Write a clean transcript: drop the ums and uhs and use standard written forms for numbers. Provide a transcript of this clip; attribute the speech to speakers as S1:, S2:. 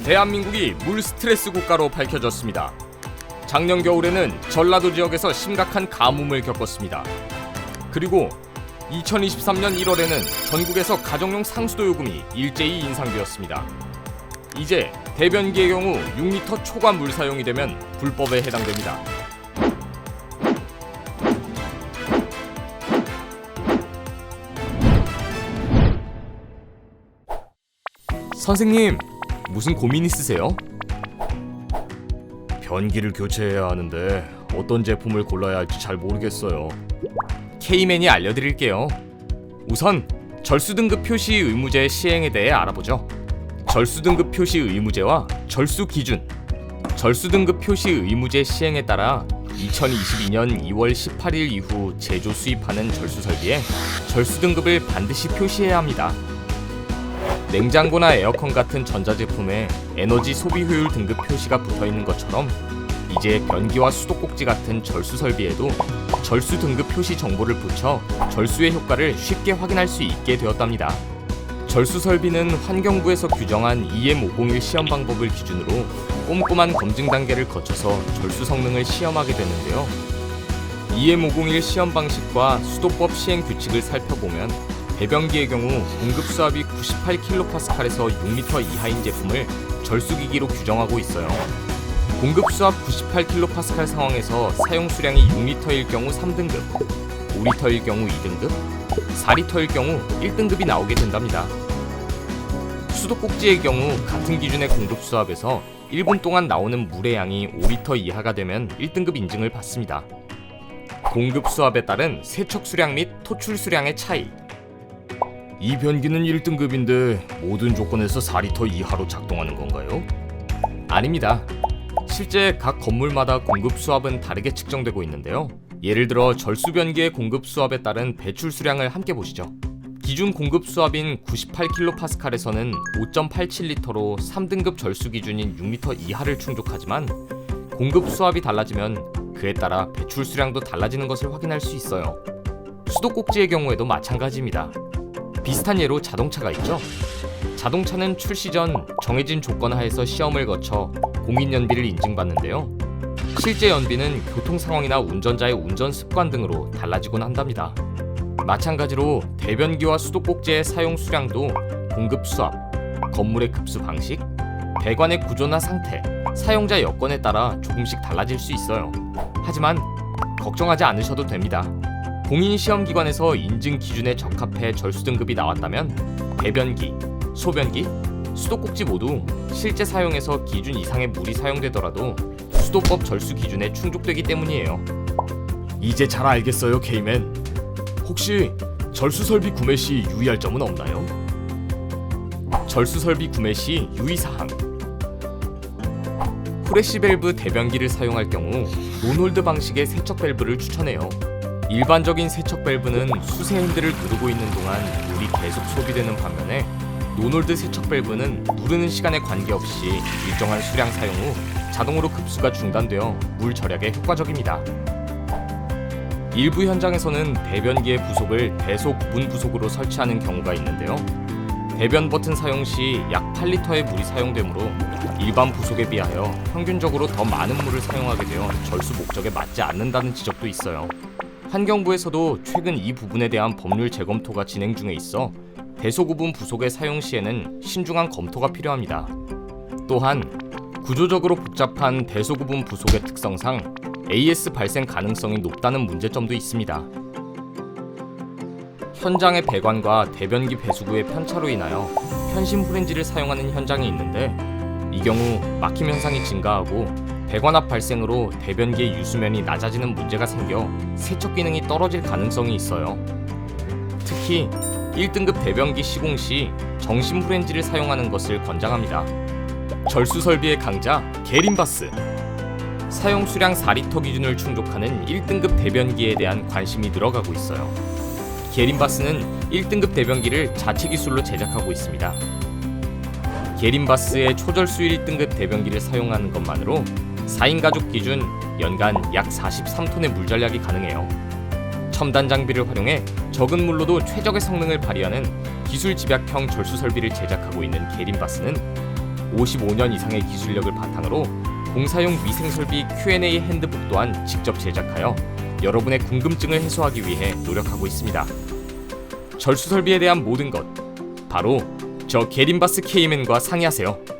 S1: 대한민국이 물 스트레스 국가로 밝혀졌습니다. 작년 겨울에는 전라도 지역에서 심각한 가뭄을 겪었습니다. 그리고 2023년 1월에는 전국에서 가정용 상수도 요금이 일제히 인상되었습니다. 이제 대변기의 경우 6리터 초과 물 사용이 되면 불법에 해당됩니다. 선생님, 무슨 고민 있으세요? 변기를 교체해야 하는데 어떤 제품을 골라야 할지 잘 모르겠어요. K맨이 알려드릴게요. 우선 절수 등급 표시 의무제 시행에 대해 알아보죠. 절수 등급 표시 의무제와 절수 기준. 절수 등급 표시 의무제 시행에 따라 2022년 2월 18일 이후 제조 수입하는 절수 설비에 절수 등급을 반드시 표시해야 합니다. 냉장고나 에어컨 같은 전자제품에 에너지 소비 효율 등급 표시가 붙어있는 것처럼 이제 변기와 수도꼭지 같은 절수 설비에도 절수 등급 표시 정보를 붙여 절수의 효과를 쉽게 확인할 수 있게 되었답니다. 절수 설비는 환경부에서 규정한 EM501 시험 방법을 기준으로 꼼꼼한 검증 단계를 거쳐서 절수 성능을 시험하게 되는데요. EM501 시험 방식과 수도법 시행 규칙을 살펴보면 대변기의 경우 공급 수압이 98kPa에서 6m 이하인 제품을 절수기기로 규정하고 있어요. 공급 수압 98kPa 상황에서 사용 수량이 6L일 경우 3등급, 5L일 경우 2등급, 4L일 경우 1등급이 나오게 된답니다. 수도꼭지의 경우 같은 기준의 공급 수압에서 1분 동안 나오는 물의 양이 5L 이하가 되면 1등급 인증을 받습니다. 공급 수압에 따른 세척 수량 및 토출 수량의 차이. 이 변기는 1등급인데 모든 조건에서 4L 이하로 작동하는 건가요? 아닙니다. 실제 각 건물마다 공급 수압은 다르게 측정되고 있는데요. 예를 들어 절수 변기의 공급 수압에 따른 배출 수량을 함께 보시죠. 기준 공급 수압인 98kPa에서는 5.87L로 3등급 절수 기준인 6L 이하를 충족하지만 공급 수압이 달라지면 그에 따라 배출 수량도 달라지는 것을 확인할 수 있어요. 수도꼭지의 경우에도 마찬가지입니다. 비슷한 예로 자동차가 있죠. 자동차는 출시 전 정해진 조건 하에서 시험을 거쳐 공인 연비를 인증받는데요. 실제 연비는 교통 상황이나 운전자의 운전 습관 등으로 달라지곤 한답니다. 마찬가지로 대변기와 수도꼭지의 사용 수량도 공급 수압, 건물의 급수 방식, 배관의 구조나 상태, 사용자 여건에 따라 조금씩 달라질 수 있어요. 하지만 걱정하지 않으셔도 됩니다. 공인 시험기관에서 인증 기준에 적합해 절수 등급이 나왔다면 대변기, 소변기, 수도꼭지 모두 실제 사용에서 기준 이상의 물이 사용되더라도 수도법 절수 기준에 충족되기 때문이에요. 이제 잘 알겠어요, K맨. 혹시 절수 설비 구매 시 유의할 점은 없나요? 절수 설비 구매 시 유의사항. 후레쉬 밸브 대변기를 사용할 경우 논홀드 방식의 세척 밸브를 추천해요. 일반적인 세척 밸브는 수세 핸들을 누르고 있는 동안 물이 계속 소비되는 반면에 논홀드 세척 밸브는 누르는 시간에 관계없이 일정한 수량 사용 후 자동으로 급수가 중단되어 물 절약에 효과적입니다. 일부 현장에서는 대변기의 부속을 대속 문 부속으로 설치하는 경우가 있는데요. 대변 버튼 사용 시 약 8L의 물이 사용되므로 일반 부속에 비하여 평균적으로 더 많은 물을 사용하게 되어 절수 목적에 맞지 않는다는 지적도 있어요. 환경부에서도 최근 이 부분에 대한 법률 재검토가 진행 중에 있어 대소구분 부속의 사용 시에는 신중한 검토가 필요합니다. 또한 구조적으로 복잡한 대소구분 부속의 특성상 AS 발생 가능성이 높다는 문제점도 있습니다. 현장의 배관과 대변기 배수구의 편차로 인하여 편심 후렌지를 사용하는 현장이 있는데 이 경우 막힘 현상이 증가하고 배관 압 발생으로 대변기의 유수면이 낮아지는 문제가 생겨 세척 기능이 떨어질 가능성이 있어요. 특히 1등급 대변기 시공 시 정심 후렌지를 사용하는 것을 권장합니다. 절수 설비의 강자 게린바스. 사용 수량 4L 기준을 충족하는 1등급 대변기에 대한 관심이 늘어가고 있어요. 게린바스는 1등급 대변기를 자체 기술로 제작하고 있습니다. 게린바스의 초절수 1등급 대변기를 사용하는 것만으로 4인 가족 기준 연간 약 43톤의 물 절약이 가능해요. 첨단 장비를 활용해 적은 물로도 최적의 성능을 발휘하는 기술 집약형 절수 설비를 제작하고 있는 게린바스는 55년 이상의 기술력을 바탕으로 공사용 위생설비 Q&A 핸드북 또한 직접 제작하여 여러분의 궁금증을 해소하기 위해 노력하고 있습니다. 절수설비에 대한 모든 것 바로 저 게린바스 K맨과 상의하세요.